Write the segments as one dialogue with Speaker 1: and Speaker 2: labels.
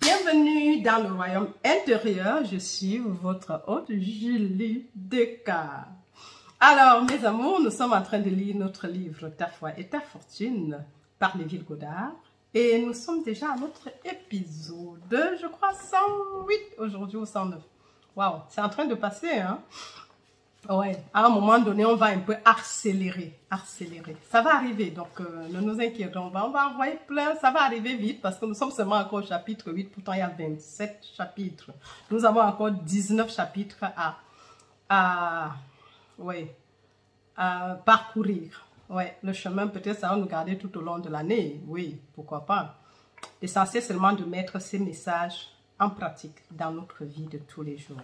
Speaker 1: Bienvenue dans le royaume intérieur. Je suis votre hôte Julie Descartes. Alors, mes amours, nous sommes en train de lire notre livre Ta foi et ta fortune par Neville Goddard. Et nous sommes déjà à notre épisode, je crois, 108 aujourd'hui ou 109. Waouh, c'est en train de passer, hein? Ouais, à un moment donné, on va un peu accélérer. Ça va arriver, donc ne nous inquiétons pas. On va envoyer plein, ça va arriver vite parce que nous sommes seulement encore au chapitre 8. Pourtant, il y a 27 chapitres. Nous avons encore 19 chapitres à parcourir. Ouais, le chemin, peut-être, ça va nous garder tout au long de l'année. Oui, pourquoi pas. L'essentiel seulement de mettre ces messages en pratique dans notre vie de tous les jours.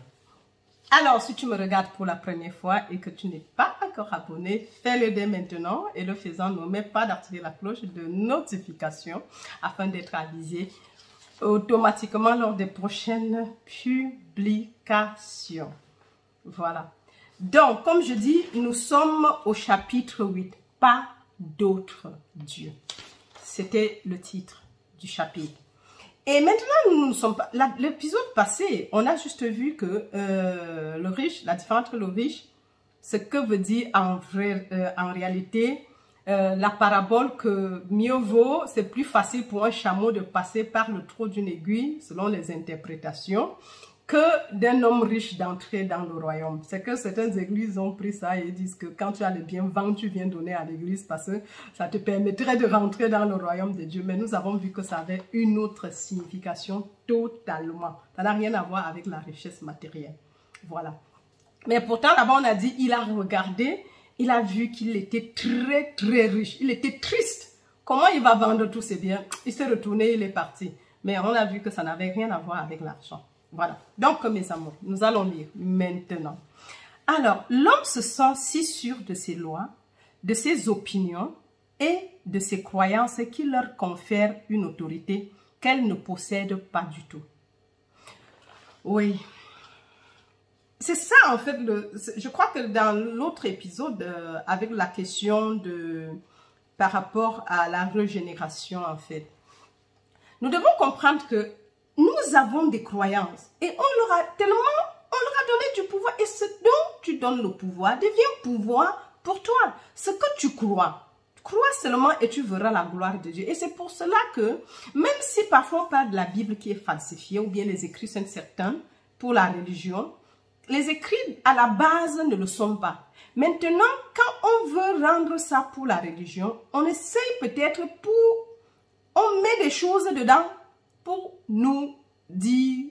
Speaker 1: Alors, si tu me regardes pour la première fois et que tu n'es pas encore abonné, fais-le dès maintenant. Et le faisant, n'oublie pas d'activer la cloche de notification afin d'être avisé automatiquement lors des prochaines publications. Voilà. Donc, comme je dis, nous sommes au chapitre 8. Pas d'autre Dieu. C'était le titre du chapitre. Et maintenant, nous ne sommes pas... L'épisode passé, on a juste vu que le riche, la différence entre le riche, ce que veut dire en réalité la parabole que mieux vaut, c'est plus facile pour un chameau de passer par le trou d'une aiguille, selon les interprétations, que d'un homme riche d'entrer dans le royaume. C'est que certaines églises ont pris ça et disent que quand tu as le bien vent, tu viens donner à l'église parce que ça te permettrait de rentrer dans le royaume de Dieu. Mais nous avons vu que ça avait une autre signification totalement. Ça n'a rien à voir avec la richesse matérielle. Voilà. Mais pourtant, là-bas, on a dit, il a regardé, il a vu qu'il était très, très riche. Il était triste. Comment il va vendre tous ses biens? Il s'est retourné, il est parti. Mais on a vu que ça n'avait rien à voir avec l'argent. Voilà. Donc, mes amours, nous allons lire maintenant. Alors, l'homme se sent si sûr de ses lois, de ses opinions et de ses croyances qu'il leur confère une autorité qu'elle ne possède pas du tout. Oui. C'est ça, en fait, je crois que dans l'autre épisode, avec la question par rapport à la régénération, en fait, nous devons comprendre que nous avons des croyances et on leur a donné du pouvoir et ce dont tu donnes le pouvoir devient pouvoir pour toi. Ce que tu crois seulement et tu verras la gloire de Dieu. Et c'est pour cela que même si parfois on parle de la Bible qui est falsifiée ou bien les écrits sont certains pour la religion, les écrits à la base ne le sont pas. Maintenant, quand on veut rendre ça pour la religion, on essaye peut-être on met des choses dedans pour nous dire,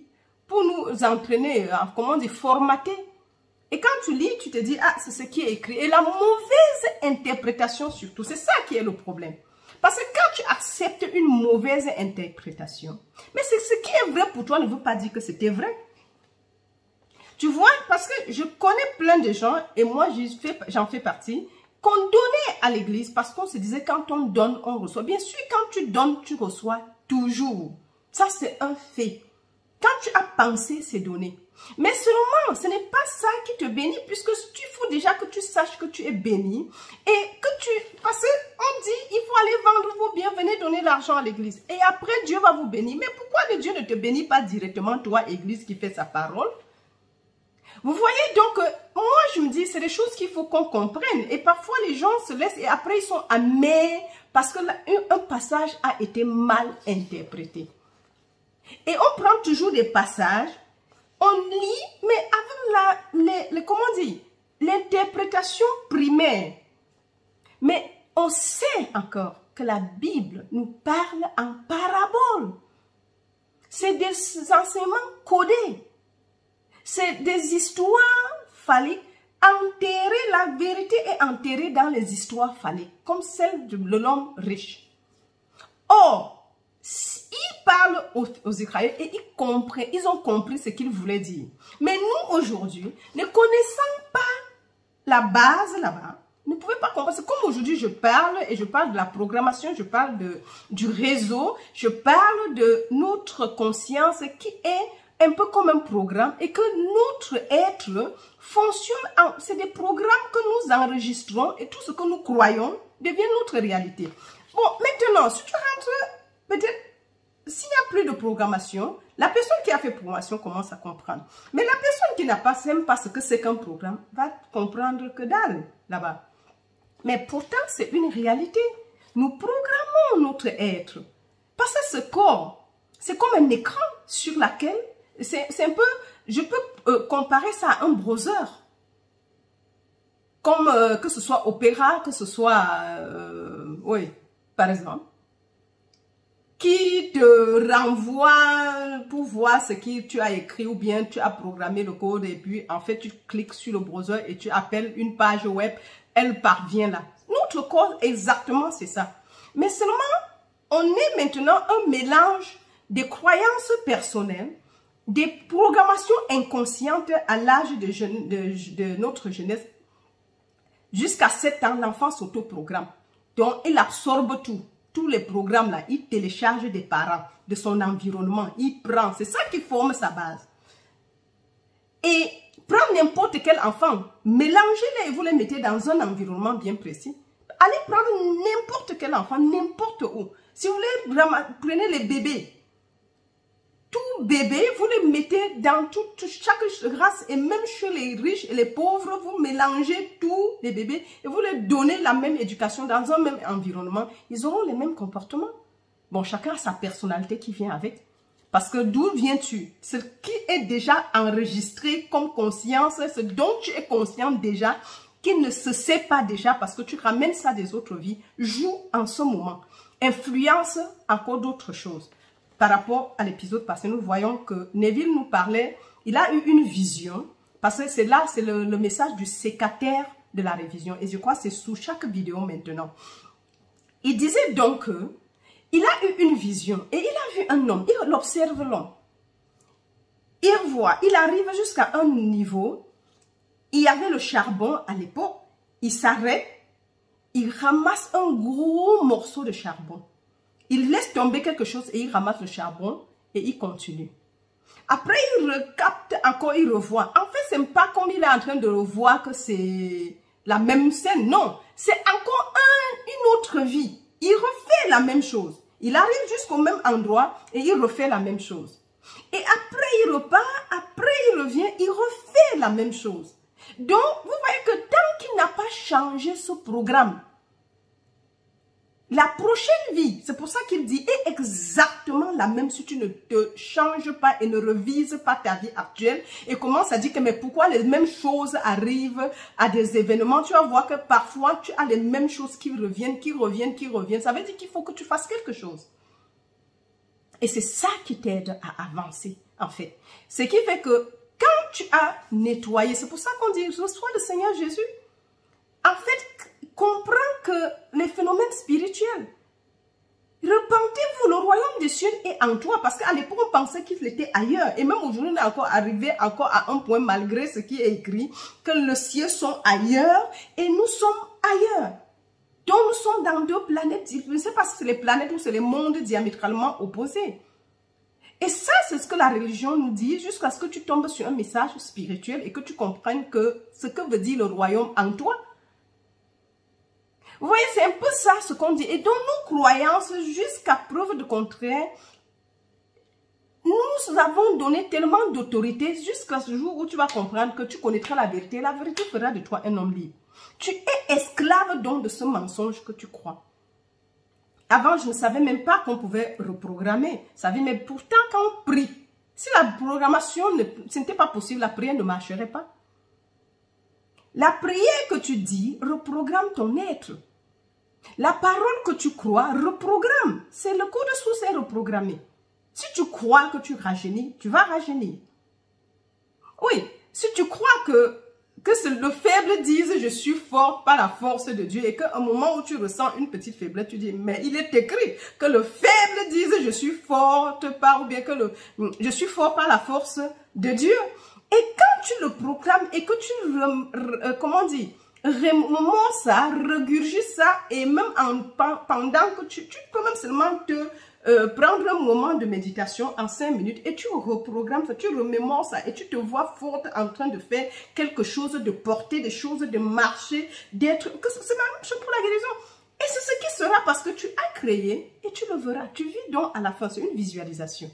Speaker 1: pour nous entraîner, comment dire, formater. Et quand tu lis, tu te dis, ah, c'est ce qui est écrit. Et la mauvaise interprétation surtout, c'est ça qui est le problème. Parce que quand tu acceptes une mauvaise interprétation, mais c'est ce qui est vrai pour toi ne veut pas dire que c'était vrai. Tu vois, parce que je connais plein de gens, et moi j'en fais partie, qu'on donnait à l'église parce qu'on se disait, quand on donne, on reçoit. Bien sûr, quand tu donnes, tu reçois toujours. Ça, c'est un fait. Quand tu as pensé, c'est donné. Mais seulement, ce n'est pas ça qui te bénit, puisque il faut déjà que tu saches que tu es béni. Et que parce qu'on dit, il faut aller vendre vos biens, venez donner l'argent à l'église. Et après, Dieu va vous bénir. Mais pourquoi le Dieu ne te bénit pas directement, toi, église qui fait sa parole? Vous voyez, donc, moi, je me dis, c'est des choses qu'il faut qu'on comprenne. Et parfois, les gens se laissent et après, ils sont amers parce que un passage a été mal interprété. Et on prend toujours des passages, on lit, mais avec comment dire, l'interprétation primaire. Mais on sait encore que la Bible nous parle en parabole. C'est des enseignements codés. C'est des histoires phalliques. Enterrer la vérité est enterrée dans les histoires phalliques, comme celle de l'homme riche. Or, il parle aux Israéliens et ils ont compris ce qu'il voulait dire. Mais nous, aujourd'hui, ne connaissant pas la base là-bas, ne pouvons pas comprendre. C'est comme aujourd'hui, je parle et je parle de la programmation, je parle du réseau, je parle de notre conscience qui est un peu comme un programme et que notre être fonctionne, c'est des programmes que nous enregistrons et tout ce que nous croyons devient notre réalité. Bon, maintenant, si tu rentres, peut-être, s'il n'y a plus de programmation, la personne qui a fait programmation commence à comprendre. Mais la personne qui n'a pas, même pas ce que c'est qu'un programme, va comprendre que dalle là-bas. Mais pourtant, c'est une réalité. Nous programmons notre être. Parce que ce corps, c'est comme un écran sur lequel, c'est un peu, je peux comparer ça à un browser. Comme que ce soit Opera, que ce soit, oui, par exemple, qui te renvoie pour voir ce que tu as écrit ou bien tu as programmé le code et puis en fait tu cliques sur le browser et tu appelles une page web, elle parvient là. Notre corps, exactement, c'est ça. Mais seulement, on est maintenant un mélange des croyances personnelles, des programmations inconscientes à l'âge de notre jeunesse. Jusqu'à 7 ans, l'enfant s'autoprogramme. Donc, il absorbe tout. Tous les programmes là, il télécharge des parents, de son environnement. Il prend. C'est ça qui forme sa base. Et prends n'importe quel enfant, mélangez-les et vous les mettez dans un environnement bien précis. Allez prendre n'importe quel enfant, n'importe où. Si vous voulez, prenez les bébés. Tout bébé, vous les mettez dans chaque race et même chez les riches et les pauvres, vous mélangez tous les bébés et vous leur donnez la même éducation dans un même environnement. Ils auront les mêmes comportements. Bon, chacun a sa personnalité qui vient avec. Parce que d'où viens-tu? Ce qui est déjà enregistré comme conscience, ce dont tu es conscient déjà, qui ne se sait pas déjà parce que tu ramènes ça des autres vies, joue en ce moment. Influence encore d'autres choses. Par rapport à l'épisode passé, nous voyons que Neville nous parlait, il a eu une vision, parce que c'est là, c'est le message du sécataire de la révision. Et je crois que c'est sous chaque vidéo maintenant. Il disait donc que il a eu une vision et il a vu un homme, il l'observe l'homme. Il voit, il arrive jusqu'à un niveau, il y avait le charbon à l'époque, il s'arrête, il ramasse un gros morceau de charbon. Il laisse tomber quelque chose et il ramasse le charbon et il continue. Après, il recapte encore, il revoit. En fait, ce n'est pas comme il est en train de revoir que c'est la même scène. Non, c'est encore une autre vie. Il refait la même chose. Il arrive jusqu'au même endroit et il refait la même chose. Et après, il repart, après, il revient, il refait la même chose. Donc, vous voyez que tant qu'il n'a pas changé ce programme, la prochaine vie, c'est pour ça qu'il dit, est exactement la même si tu ne te changes pas et ne revises pas ta vie actuelle et commence à dire que mais pourquoi les mêmes choses arrivent à des événements. Tu vas voir que parfois tu as les mêmes choses qui reviennent, qui reviennent, qui reviennent. Ça veut dire qu'il faut que tu fasses quelque chose. Et c'est ça qui t'aide à avancer en fait. Ce qui fait que quand tu as nettoyé, c'est pour ça qu'on dit reçois le Seigneur Jésus. En fait, comprends que les phénomènes spirituels, repentez-vous, le royaume des cieux est en toi. Parce qu'à l'époque, on pensait qu'il était ailleurs. Et même aujourd'hui, on est encore arrivé à un point, malgré ce qui est écrit, que les cieux sont ailleurs et nous sommes ailleurs. Donc, nous sommes dans deux planètes. Je ne sais pas si c'est les planètes ou c'est les mondes diamétralement opposés. Et ça, c'est ce que la religion nous dit jusqu'à ce que tu tombes sur un message spirituel et que tu comprennes que ce que veut dire le royaume en toi. Vous voyez, c'est un peu ça ce qu'on dit. Et donc, nos croyances, jusqu'à preuve de contraire, nous avons donné tellement d'autorité jusqu'à ce jour où tu vas comprendre que tu connaîtras la vérité. La vérité fera de toi un homme libre. Tu es esclave donc de ce mensonge que tu crois. Avant, je ne savais même pas qu'on pouvait reprogrammer. Mais pourtant, quand on prie, si la programmation, ce n'était pas possible, la prière ne marcherait pas. La prière que tu dis reprogramme ton être. La parole que tu crois reprogramme. C'est le code source est reprogrammé. Si tu crois que tu rajeunis, tu vas rajeunir. Oui, si tu crois que le faible dise je suis fort par la force de Dieu et qu'à un moment où tu ressens une petite faiblesse, tu dis mais il est écrit que le faible dise je suis forte par ou bien que je suis fort par la force de Dieu. Et quand tu le proclames et que tu, comment dire, remontes ça, regurgites ça et même pendant que tu peux même seulement te prendre un moment de méditation en 5 minutes et tu reprogrammes ça, tu remémores ça et tu te vois forte en train de faire quelque chose, de porter des choses, de marcher, d'être, que c'est la même chose pour la guérison. Et c'est ce qui sera parce que tu as créé et tu le verras. Tu vis donc à la fin, c'est une visualisation.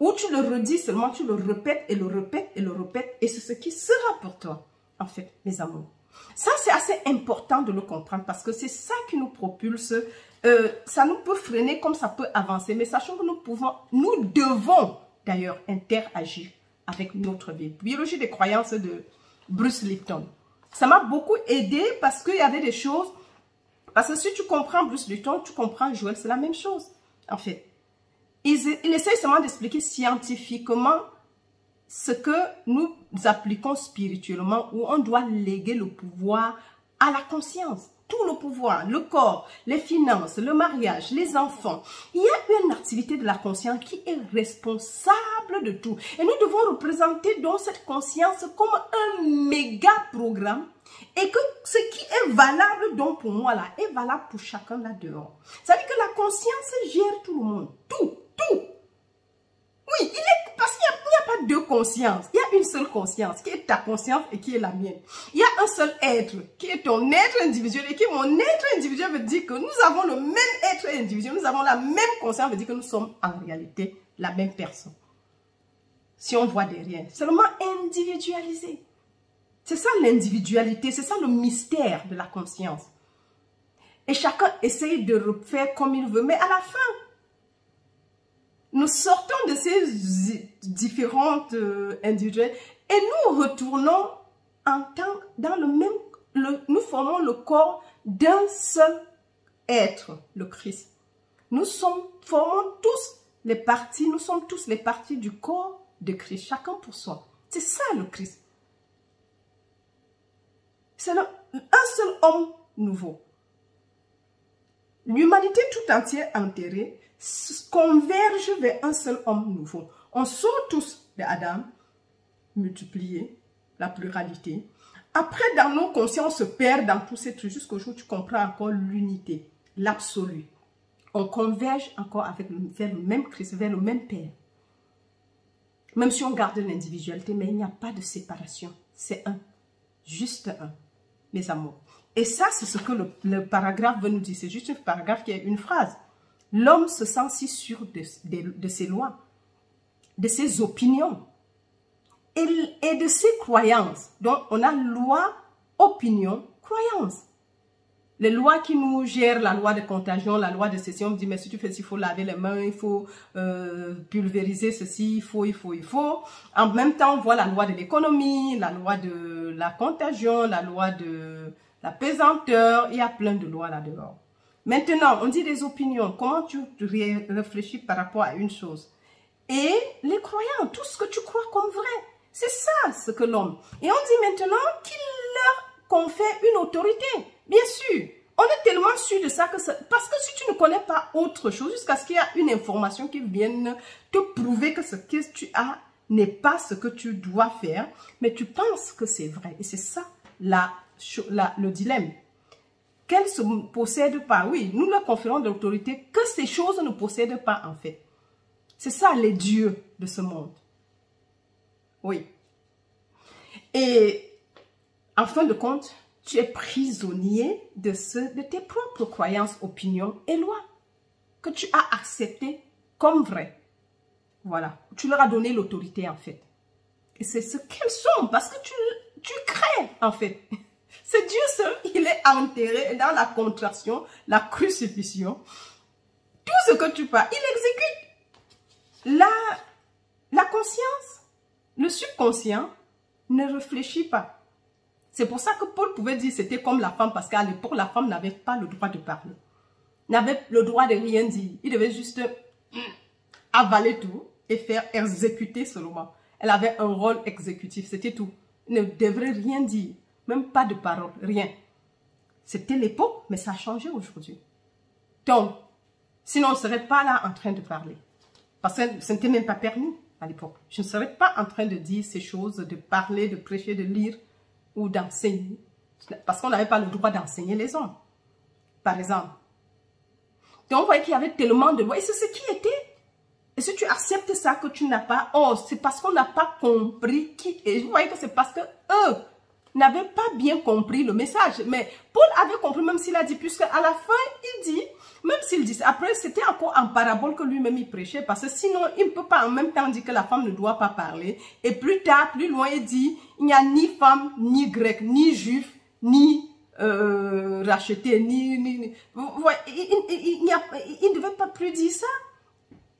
Speaker 1: Ou tu le redis seulement, tu le répètes et le répètes et le répètes. Et c'est ce qui sera pour toi, en fait, mes amours. Ça, c'est assez important de le comprendre parce que c'est ça qui nous propulse. Ça nous peut freiner comme ça peut avancer. Mais sachant que nous devons d'ailleurs interagir avec notre vie. Biologie des croyances de Bruce Lipton. Ça m'a beaucoup aidé parce qu'il y avait des choses. Parce que si tu comprends Bruce Lipton, tu comprends Joël, c'est la même chose, en fait. Il essaie seulement d'expliquer scientifiquement ce que nous appliquons spirituellement, où on doit léguer le pouvoir à la conscience. Tout le pouvoir, le corps, les finances, le mariage, les enfants. Il y a une activité de la conscience qui est responsable de tout. Et nous devons représenter donc cette conscience comme un méga programme. Et que ce qui est valable donc pour moi là, est valable pour chacun là dehors. C'est-à-dire que la conscience gère tout le monde. Tout. Oui, parce qu'il n'y a pas deux consciences. Il y a une seule conscience qui est ta conscience et qui est la mienne. Il y a un seul être qui est ton être individuel et qui est mon être individuel veut dire que nous avons le même être individuel. Nous avons la même conscience veut dire que nous sommes en réalité la même personne. Si on voit derrière, seulement individualisé. C'est ça l'individualité, c'est ça le mystère de la conscience. Et chacun essaye de refaire comme il veut, mais à la fin, nous sortons de ces différentes individuels et nous retournons dans le même, nous formons le corps d'un seul être, le Christ. Nous formons tous les parties, nous sommes tous les parties du corps de Christ, chacun pour soi. C'est ça le Christ. C'est un seul homme nouveau. L'humanité tout entière enterrée converge vers un seul homme nouveau. On sort tous d'Adam, multiplié, la pluralité. Après, dans nos consciences, on se perd dans tous ces trucs jusqu'au jour où tu comprends encore l'unité, l'absolu. On converge encore vers le même Christ, vers le même Père. Même si on garde l'individualité, mais il n'y a pas de séparation. C'est un, juste un, mes amours. Et ça, c'est ce que le paragraphe veut nous dire. C'est juste un paragraphe qui est une phrase. L'homme se sent si sûr de ses lois, de ses opinions et de ses croyances. Donc, on a loi, opinion, croyance. Les lois qui nous gèrent, la loi de contagion, la loi de ceci, on me dit, mais si tu fais ça, il faut laver les mains, il faut pulvériser ceci, il faut. En même temps, on voit la loi de l'économie, la loi de la contagion, la loi de la pesanteur, il y a plein de lois là-dehors. Maintenant, on dit des opinions. Comment tu réfléchis par rapport à une chose? Et les croyants, tout ce que tu crois comme vrai. C'est ça, ce que l'homme. Et on dit maintenant qu'il leur confère une autorité. Bien sûr, on est tellement sûr de ça que parce que si tu ne connais pas autre chose, jusqu'à ce qu'il y ait une information qui vienne te prouver que ce que tu as n'est pas ce que tu dois faire, mais tu penses que c'est vrai. Et c'est ça le dilemme. Qu'elle ne se possède pas. Oui, nous leur conférons de l'autorité que ces choses ne possèdent pas en fait. C'est ça les dieux de ce monde. Oui. Et en fin de compte, tu es prisonnier de tes propres croyances, opinions et lois que tu as acceptées comme vraies. Voilà. Tu leur as donné l'autorité en fait. Et c'est ce qu'elles sont parce que tu crées en fait. C'est Dieu seul, il est enterré dans la contraction, la crucifixion. Tout ce que tu fais, il exécute. La conscience, le subconscient ne réfléchit pas. C'est pour ça que Paul pouvait dire c'était comme la femme, parce qu'à l'époque, la femme n'avait pas le droit de parler. N'avait le droit de rien dire. Il devait juste avaler tout et faire exécuter seulement. Elle avait un rôle exécutif, c'était tout. Elle ne devrait rien dire. Même pas de parole, rien. C'était l'époque, mais ça a changé aujourd'hui. Donc, sinon on ne serait pas là en train de parler. Parce que ce n'était même pas permis à l'époque. Je ne serais pas en train de dire ces choses, de parler, de prêcher, de lire ou d'enseigner. Parce qu'on n'avait pas le droit d'enseigner les hommes. Par exemple. Donc, on voyait qu'il y avait tellement de lois. Et c'est ce qui était. Et si tu acceptes ça que tu n'as pas, oh, c'est parce qu'on n'a pas compris qui est. Vous voyez que c'est parce que eux, n'avait pas bien compris le message. Mais Paul avait compris, même s'il a dit, puisque à la fin, il dit, même s'il dit, après, c'était encore en parabole que lui-même il prêchait, parce que sinon, il ne peut pas en même temps dire que la femme ne doit pas parler. Et plus tard, plus loin, il dit, il n'y a ni femme, ni grec, ni juif, ni racheté, ni vous voyez, il ne devait pas plus dire ça.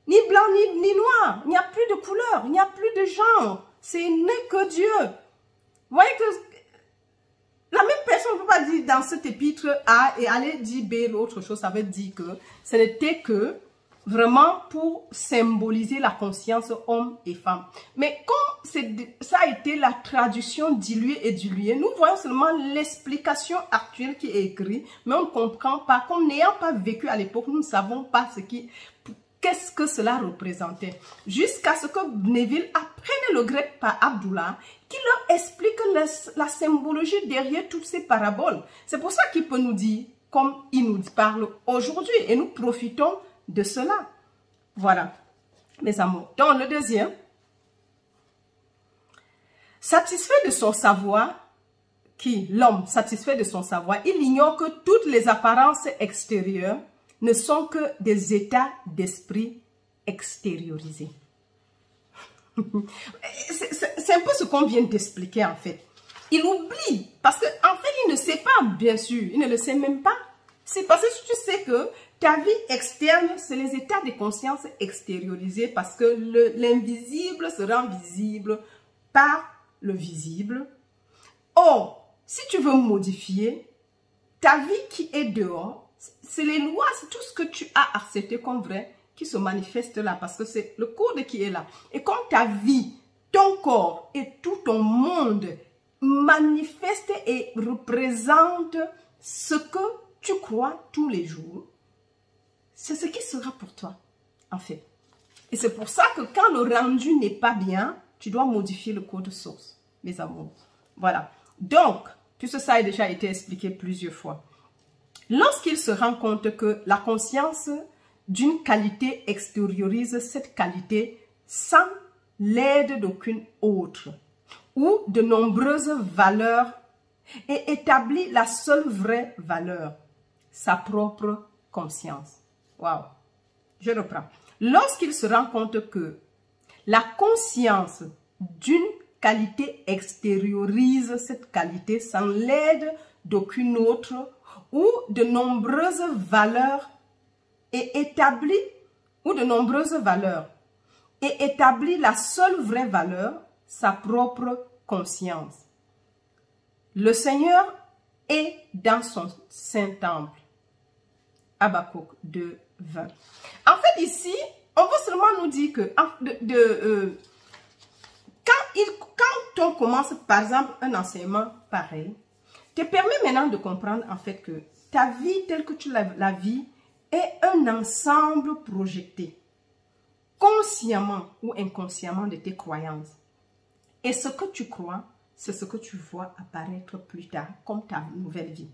Speaker 1: Ni blanc, ni noir. Il n'y a plus de couleur, il n'y a plus de genre. C'est n'est que Dieu. Vous voyez que la même personne ne peut pas dire dans cet épître A et aller dire B, l'autre chose. Ça veut dire que ce n'était que vraiment pour symboliser la conscience homme et femme. Mais comme ça a été la traduction diluée et diluée, nous voyons seulement l'explication actuelle qui est écrite, mais on ne comprend pas. Comme n'ayant pas vécu à l'époque, nous ne savons pas qu'est-ce que cela représentait. Jusqu'à ce que Neville apprenne le grec par Abdullah, qui leur explique la symbologie derrière toutes ces paraboles. C'est pour ça qu'il peut nous dire, comme il nous parle aujourd'hui, et nous profitons de cela. Voilà, mes amours. Dans le deuxième, satisfait de son savoir, l'homme satisfait de son savoir, il ignore que toutes les apparences extérieures ne sont que des états d'esprit extériorisés. C'est un peu ce qu'on vient d'expliquer en fait. Il oublie, parce qu'en fait, il ne sait pas, bien sûr, il ne le sait même pas. C'est parce que tu sais que ta vie externe, c'est les états de conscience extériorisés, parce que l'invisible se rend visible par le visible. Or, si tu veux modifier, ta vie qui est dehors, c'est les lois, c'est tout ce que tu as accepté comme vrai qui se manifeste là, parce que c'est le code qui est là. Et comme ta vie, ton corps et tout ton monde manifeste et représente ce que tu crois tous les jours, c'est ce qui sera pour toi, en fait. Et c'est pour ça que quand le rendu n'est pas bien, tu dois modifier le code source, mes amours. Voilà. Donc, tout ça a déjà été expliqué plusieurs fois. Lorsqu'il se rend compte que la conscience d'une qualité extériorise cette qualité sans l'aide d'aucune autre, ou de nombreuses valeurs, et établit la seule vraie valeur, sa propre conscience. Waouh! Je reprends. Lorsqu'il se rend compte que la conscience d'une qualité extériorise cette qualité sans l'aide d'aucune autre, ou de nombreuses valeurs, et établit la seule vraie valeur, sa propre conscience. Le Seigneur est dans son saint-temple. Habakkuk 2, 20. En fait, ici, on veut seulement nous dire que quand on commence, par exemple, un enseignement pareil, te permet maintenant de comprendre en fait que ta vie telle que tu la vis est un ensemble projeté, consciemment ou inconsciemment, de tes croyances. Et ce que tu crois, c'est ce que tu vois apparaître plus tard comme ta nouvelle vie.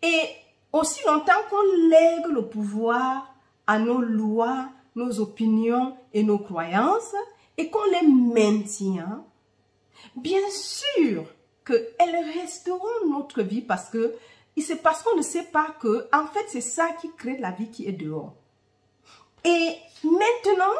Speaker 1: Et aussi longtemps qu'on lègue le pouvoir à nos lois, nos opinions et nos croyances, et qu'on les maintient, bien sûr qu'elles resteront notre vie, parce que c'est parce qu'on ne sait pas que, en fait, c'est ça qui crée la vie qui est dehors. Et maintenant,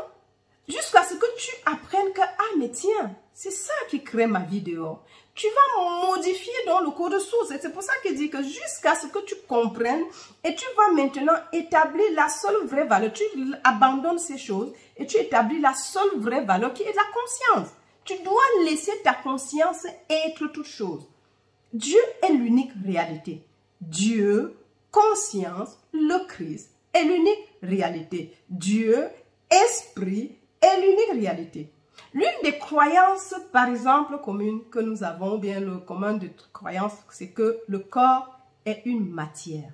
Speaker 1: jusqu'à ce que tu apprennes que, ah, mais tiens, c'est ça qui crée ma vie dehors. Tu vas modifier dans le code source. Et c'est pour ça qu'il dit que jusqu'à ce que tu comprennes, et tu vas maintenant établir la seule vraie valeur. Tu abandonnes ces choses et tu établis la seule vraie valeur qui est la conscience. Tu dois laisser ta conscience être toute chose. Dieu est l'unique réalité. Dieu, conscience, le Christ est l'unique réalité. Dieu, esprit, est l'unique réalité. L'une des croyances, par exemple, communes que nous avons, bien le commun de croyances, c'est que le corps est une matière.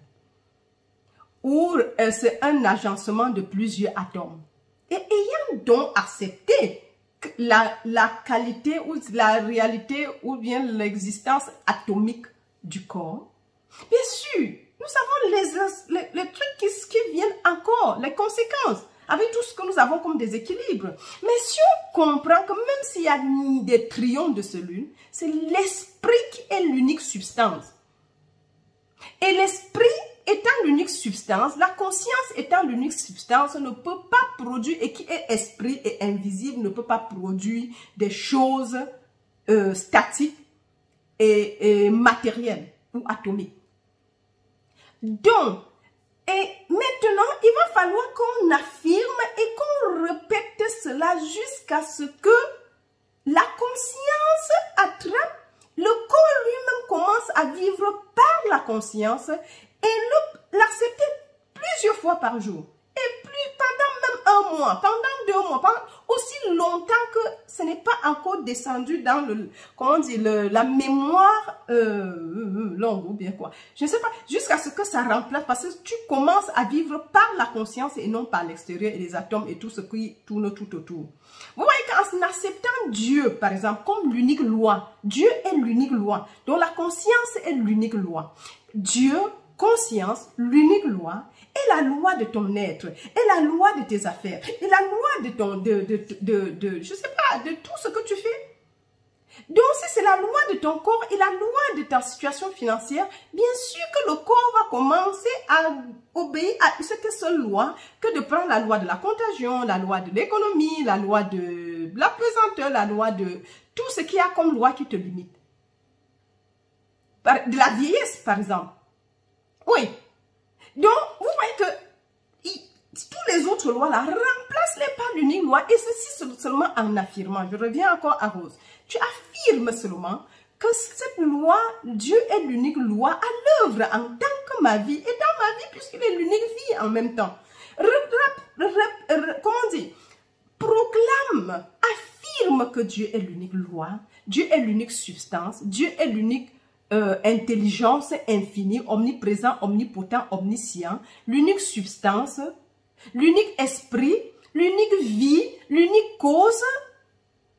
Speaker 1: Ou c'est un agencement de plusieurs atomes. Et ayant donc accepté la qualité ou la réalité ou bien l'existence atomique du corps, bien sûr, nous savons les trucs qui viennent encore, les conséquences. avec tout ce que nous avons comme déséquilibre. Mais si on comprend que même s'il y a des trillions de cellules, c'est l'esprit qui est l'unique substance. Et l'esprit étant l'unique substance, la conscience étant l'unique substance ne peut pas produire, et qui est esprit et invisible, ne peut pas produire des choses statiques et matérielles ou atomiques. Donc, et maintenant, il va falloir qu'on affirme et qu'on répète cela jusqu'à ce que la conscience attrape, le corps lui-même commence à vivre par la conscience et l'accepter plusieurs fois par jour. Et plus pendant même 1 mois, pendant 2 mois, pendant aussi longtemps que ce n'est pas encore descendu dans le, comment dire, la mémoire longue ou bien quoi. Je ne sais pas, jusqu'à ce que ça remplace, parce que tu commences à vivre par la conscience et non par l'extérieur et les atomes et tout ce qui tourne tout autour. Vous voyez qu'en acceptant Dieu, par exemple, comme l'unique loi, Dieu est l'unique loi, donc la conscience est l'unique loi. Dieu, conscience, l'unique loi, est la loi de ton être, est la loi de tes affaires, est la loi de ton, je sais pas, de tout ce que tu fais. Donc, si c'est la loi de ton corps et la loi de ta situation financière, bien sûr que le corps va commencer à obéir à cette seule loi que de prendre la loi de la contagion, la loi de l'économie, la loi de la pesanteur, la loi de tout ce qu'il y a comme loi qui te limite. De la vieillesse, par exemple. Oui. Donc, vous voyez que tous les autres lois-là, remplace-les par l'unique loi, et ceci seulement en affirmant. Je reviens encore à Rose. Tu affirmes seulement que cette loi, Dieu est l'unique loi à l'œuvre en tant que ma vie, et dans ma vie, puisqu'il est l'unique vie en même temps. Comment dire? Proclame, affirme que Dieu est l'unique loi, Dieu est l'unique substance, Dieu est l'unique intelligence infinie, omniprésent, omnipotent, omniscient, l'unique substance, l'unique esprit, l'unique vie, l'unique cause,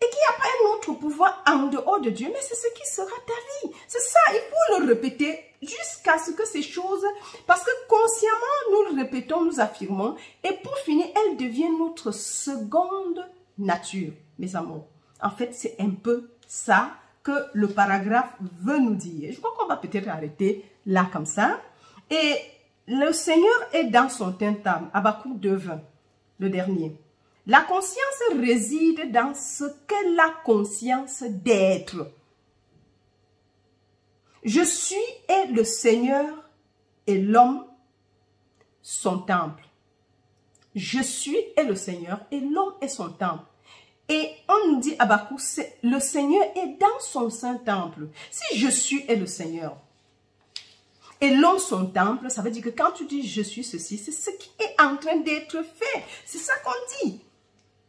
Speaker 1: et qu'il n'y a pas un autre pouvoir en dehors de Dieu, mais c'est ce qui sera ta vie. C'est ça, il faut le répéter jusqu'à ce que ces choses, parce que consciemment nous le répétons, nous affirmons, et pour finir, elles deviennent notre seconde nature, mes amours. En fait, c'est un peu ça que le paragraphe veut nous dire. Je crois qu'on va peut-être arrêter là comme ça. Et le Seigneur est dans son tintame, Habakkuk 2:20, le dernier. La conscience réside dans ce qu'est la conscience d'être. Je suis et le Seigneur et l'homme son temple. Je suis et le Seigneur et l'homme est son temple. Et on nous dit, Habakkuk, le Seigneur est dans son saint temple. Si je suis et le Seigneur et l'homme son temple, ça veut dire que quand tu dis je suis ceci, c'est ce qui est en train d'être fait. C'est ça qu'on dit.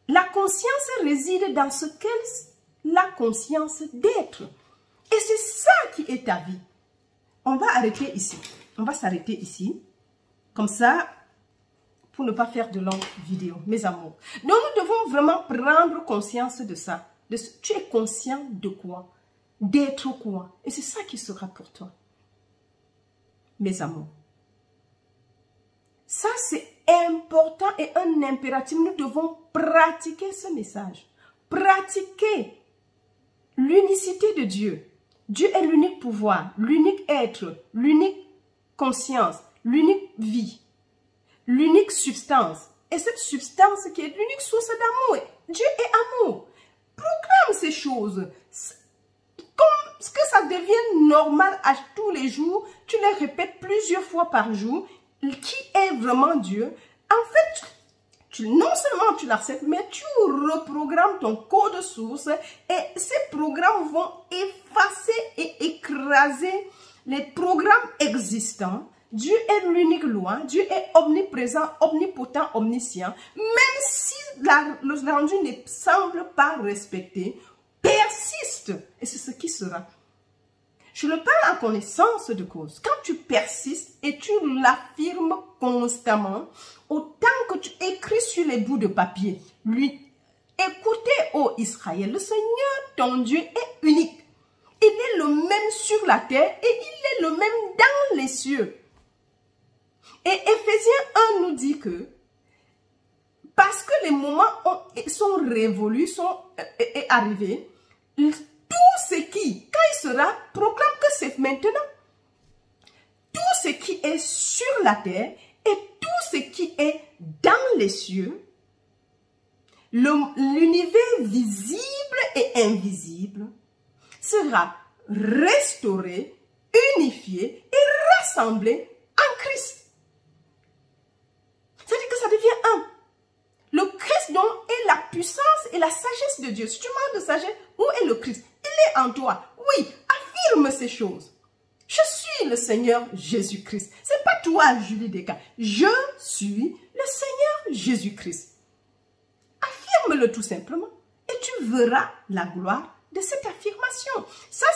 Speaker 1: La conscience réside dans ce qu'est la conscience d'être. Et c'est ça qui est ta vie. On va arrêter ici. On va s'arrêter ici. Comme ça, pour ne pas faire de longues vidéos, mes amours. Donc, nous devons vraiment prendre conscience de ça. Tu es conscient de quoi? D'être quoi? Et c'est ça qui sera pour toi. Mes amours. Ça, c'est important et un impératif. Nous devons pratiquer ce message. Pratiquer l'unicité de Dieu. Dieu est l'unique pouvoir, l'unique être, l'unique conscience, l'unique vie, l'unique substance. Et cette substance qui est l'unique source d'amour. Dieu est amour. Proclame ces choses. Comme que ça devienne normal à tous les jours, tu les répètes plusieurs fois par jour. Qui est vraiment Dieu? En fait, non seulement tu l'acceptes, mais tu reprogrammes ton code source et ces programmes vont effacer et écraser les programmes existants. Dieu est l'unique loi, Dieu est omniprésent, omnipotent, omniscient. Même si le rendu ne semble pas respecté, persiste et c'est ce qui sera. Je le parle en connaissance de cause. Quand tu persistes et tu l'affirmes constamment, autant que tu écris sur les bouts de papier, écoutez, ô Israël, le Seigneur, ton Dieu, est unique. Il est le même sur la terre et il est le même dans les cieux. Et Éphésiens 1 nous dit que parce que les moments sont révolus, est arrivé, tout ce qui, quand il sera, proclame que c'est maintenant. Tout ce qui est sur la terre et tout ce qui est dans les cieux, l'univers visible et invisible, sera restauré, unifié et rassemblé en Christ. C'est-à-dire que ça devient un. Le Christ donc est la puissance et la sagesse de Dieu. Si tu manques de sagesse, où est le Christ? Il est en toi. Oui, affirme ces choses. Je suis le Seigneur Jésus-Christ. Ce n'est pas toi, Julie Descamps. Je suis le Seigneur Jésus-Christ. Affirme-le tout simplement. Et tu verras la gloire de cette affirmation. Ça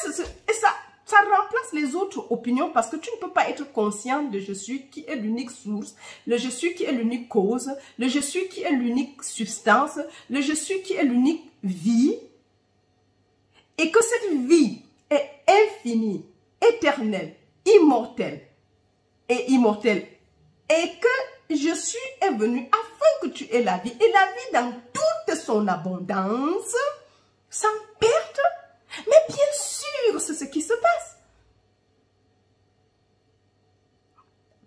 Speaker 1: remplace les autres opinions parce que tu ne peux pas être conscient de je suis qui est l'unique source, le je suis qui est l'unique cause, le je suis qui est l'unique substance, le je suis qui est l'unique vie. Et que cette vie est infinie, éternelle, immortelle. Et que je suis est venu afin que tu aies la vie. Et la vie dans toute son abondance, sans perte. Mais bien sûr, c'est ce qui se passe.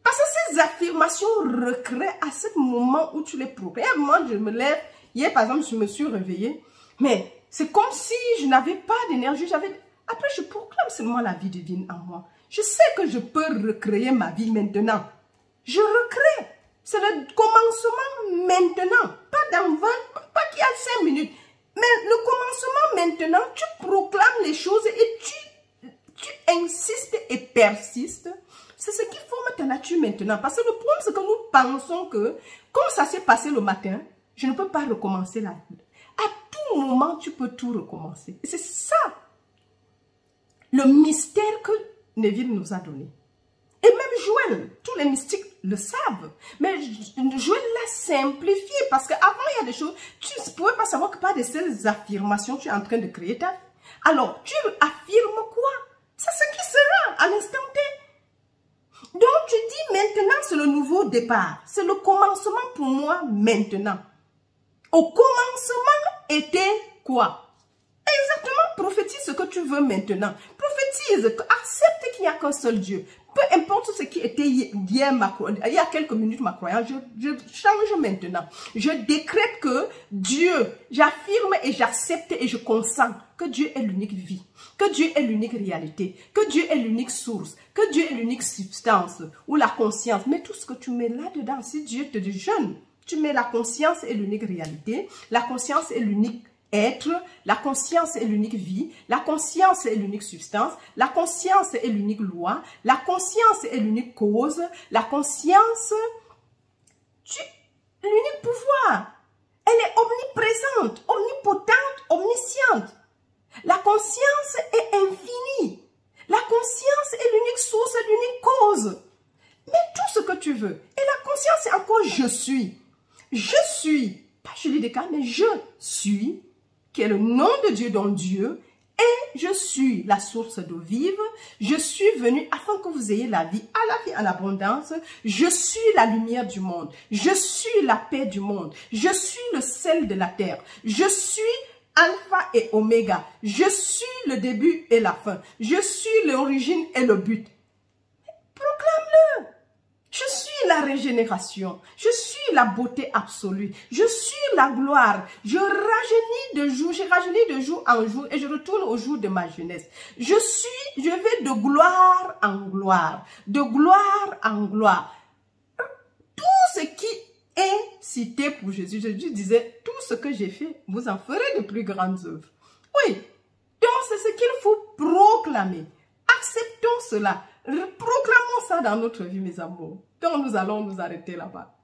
Speaker 1: Parce que ces affirmations recréent à ce moment où tu les proclaimes. Moi, je me lève. Hier, par exemple, je me suis réveillée. Mais c'est comme si je n'avais pas d'énergie. Après, je proclame seulement la vie divine en moi. Je sais que je peux recréer ma vie maintenant. Je recrée. C'est le commencement maintenant. Pas dans 20, pas qu'il y a 5 minutes. Mais le commencement maintenant, tu proclames les choses et tu insistes et persistes. C'est ce qui forme ta nature maintenant. Parce que le problème, c'est que nous pensons que, comme ça s'est passé le matin, je ne peux pas recommencer la vie. À tout moment, tu peux tout recommencer. Et c'est ça, le mystère que Neville nous a donné. Et même Joël, tous les mystiques le savent. Mais Joël l'a simplifié parce qu'avant, il y a des choses, tu ne pouvais pas savoir que par de ces affirmations, tu es en train de créer ta vie. Alors, tu affirmes quoi? C'est ce qui sera à l'instant T. Donc, tu dis maintenant, c'est le nouveau départ. C'est le commencement pour moi maintenant. Au commencement était quoi? Exactement, prophétise ce que tu veux maintenant. Prophétise, accepte qu'il n'y a qu'un seul Dieu. Peu importe ce qui était hier, il y a quelques minutes ma croyance, je change maintenant. Je décrète que Dieu, j'affirme et j'accepte et je consens que Dieu est l'unique vie, que Dieu est l'unique réalité, que Dieu est l'unique source, que Dieu est l'unique substance ou la conscience. Mais tout ce que tu mets là-dedans, si Dieu te dit jeune, tu mets la conscience est l'unique réalité, la conscience est l'unique être, la conscience est l'unique vie, la conscience est l'unique substance, la conscience est l'unique loi, la conscience est l'unique cause, la conscience, l'unique pouvoir. Elle est omniprésente, omnipotente, omnisciente. La conscience est infinie. La conscience est l'unique source, l'unique cause. Mais tout ce que tu veux. Et la conscience est encore je suis. Je suis, pas Julie Descamps, mais je suis, qui est le nom de Dieu dans Dieu, et je suis la source d'eau vive, je suis venu afin que vous ayez la vie en abondance, je suis la lumière du monde, je suis la paix du monde, je suis le sel de la terre, je suis Alpha et Oméga, je suis le début et la fin, je suis l'origine et le but. Proclame-le. Je suis la régénération, je suis la beauté absolue, je suis la gloire, je rajeunis de jour en jour et je retourne au jour de ma jeunesse. Je vais de gloire en gloire, de gloire en gloire. Tout ce qui est cité pour Jésus, Jésus disait, tout ce que j'ai fait, vous en ferez de plus grandes œuvres. Oui, donc c'est ce qu'il faut proclamer. Acceptons cela. Proclamons ça dans notre vie, mes amours. Donc, nous allons nous arrêter là-bas.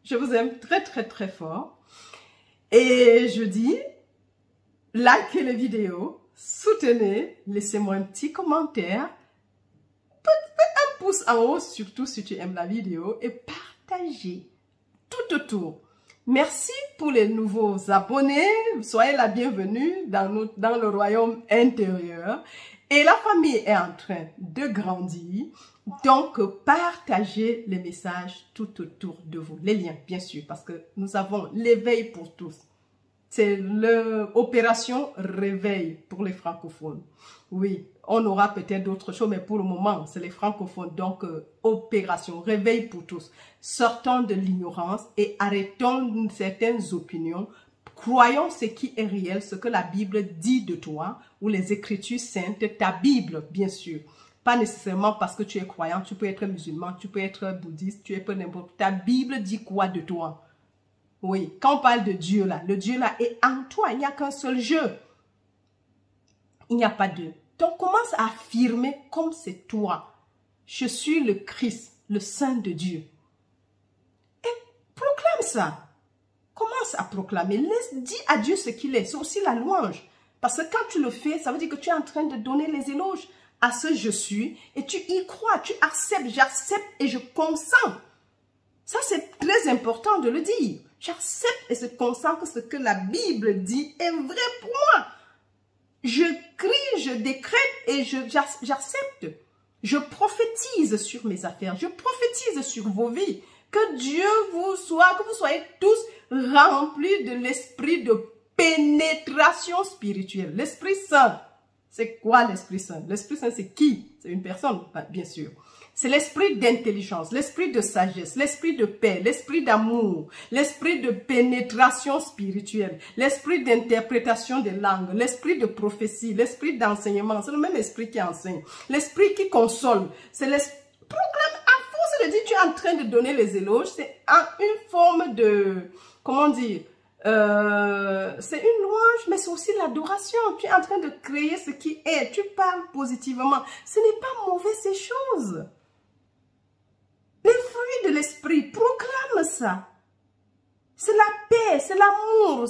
Speaker 1: Je vous aime très, très, très fort. Et je dis, likez les vidéos, soutenez, laissez-moi un petit commentaire, un pouce en haut, surtout si tu aimes la vidéo, et partagez tout autour. Merci pour les nouveaux abonnés. Soyez la bienvenue dans le royaume intérieur. Et la famille est en train de grandir. Donc, partagez les messages tout autour de vous. Les liens, bien sûr, parce que nous avons l'éveil pour tous. C'est l'opération réveil pour les francophones. Oui, on aura peut-être d'autres choses, mais pour le moment, c'est les francophones. Donc, opération réveil pour tous. Sortons de l'ignorance et arrêtons certaines opinions. Croyons ce qui est réel, ce que la Bible dit de toi, ou les Écritures saintes, ta Bible, bien sûr. Pas nécessairement parce que tu es croyant, tu peux être musulman, tu peux être bouddhiste, tu peux n'importe. Ta Bible dit quoi de toi? Oui, quand on parle de Dieu là, le Dieu là est en toi, il n'y a qu'un seul jeu. Il n'y a pas deux. Donc commence à affirmer comme c'est toi. Je suis le Christ, le Saint de Dieu. Et proclame ça. Commence à proclamer. Dis à Dieu ce qu'il est. C'est aussi la louange. Parce que quand tu le fais, ça veut dire que tu es en train de donner les éloges à ce je suis. Et tu y crois, tu acceptes, j'accepte et je consens. Ça, c'est très important de le dire. J'accepte et je consens que ce que la Bible dit est vrai pour moi. Je crie, je décrète et j'accepte. Je prophétise sur mes affaires. Je prophétise sur vos vies. Que Dieu vous soit, que vous soyez tous remplis de l'esprit de pénétration spirituelle. L'Esprit Saint. C'est quoi l'Esprit Saint? L'Esprit Saint, c'est qui? C'est une personne, bien sûr. C'est l'esprit d'intelligence, l'esprit de sagesse, l'esprit de paix, l'esprit d'amour, l'esprit de pénétration spirituelle, l'esprit d'interprétation des langues, l'esprit de prophétie, l'esprit d'enseignement. C'est le même esprit qui enseigne. L'esprit qui console. C'est l'esprit. Proclame à force de dire, tu es en train de donner les éloges. C'est une forme de, comment dire, c'est une louange, mais c'est aussi l'adoration. Tu es en train de créer ce qui est. Tu parles positivement. Ce n'est pas mauvais ces choses. Les fruits de l'esprit, proclame ça. C'est la paix, c'est l'amour.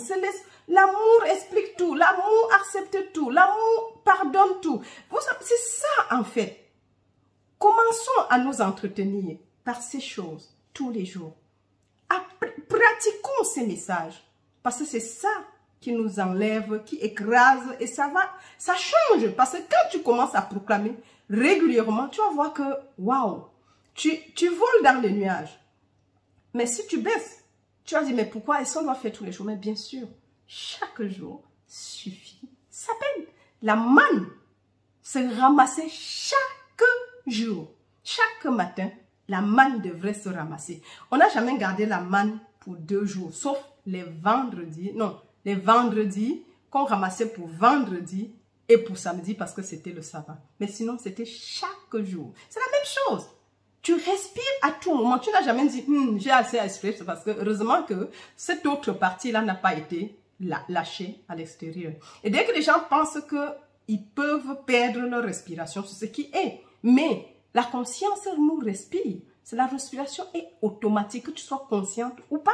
Speaker 1: L'amour explique tout. L'amour accepte tout. L'amour pardonne tout. C'est ça en fait. Commençons à nous entretenir par ces choses tous les jours. Pratiquons ces messages. Parce que c'est ça qui nous enlève, qui écrase et ça change. Parce que quand tu commences à proclamer régulièrement, tu vas voir que, waouh, tu voles dans les nuages. Mais si tu baisses, tu vas dire, mais pourquoi est-ce qu'on doit faire tous les jours? Mais bien sûr, chaque jour suffit sa peine. La manne, c'est ramasser chaque jour. Chaque matin, la manne devrait se ramasser. On n'a jamais gardé la manne pour 2 jours, sauf les vendredis. Non, les vendredis qu'on ramassait pour vendredi et pour samedi parce que c'était le sabbat. Mais sinon, c'était chaque jour. C'est la même chose. Tu respires à tout moment. Tu n'as jamais dit, j'ai assez à respirer. C'est parce que heureusement que cette autre partie-là n'a pas été lâchée à l'extérieur. Et dès que les gens pensent qu'ils peuvent perdre leur respiration, c'est ce qui est. Mais la conscience nous respire. C'est la respiration est automatique, que tu sois consciente ou pas.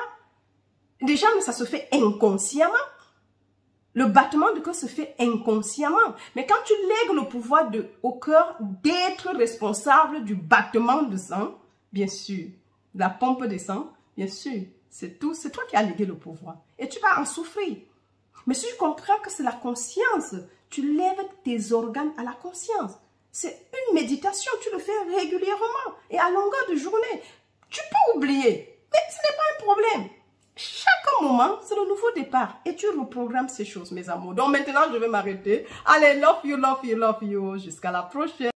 Speaker 1: Déjà, ça se fait inconsciemment. Le battement de cœur se fait inconsciemment. Mais quand tu lègues le pouvoir au cœur d'être responsable du battement de sang, bien sûr, la pompe de sang, bien sûr, c'est tout. C'est toi qui as légué le pouvoir. Et tu vas en souffrir. Mais si tu comprends que c'est la conscience, tu lèves tes organes à la conscience. C'est une méditation, tu le fais régulièrement et à longueur de journée. Tu peux oublier, mais ce n'est pas un problème. Chaque moment, c'est le nouveau départ. Et tu reprogrammes ces choses, mes amours. Donc maintenant, je vais m'arrêter. Allez, love you, love you, love you. Jusqu'à la prochaine.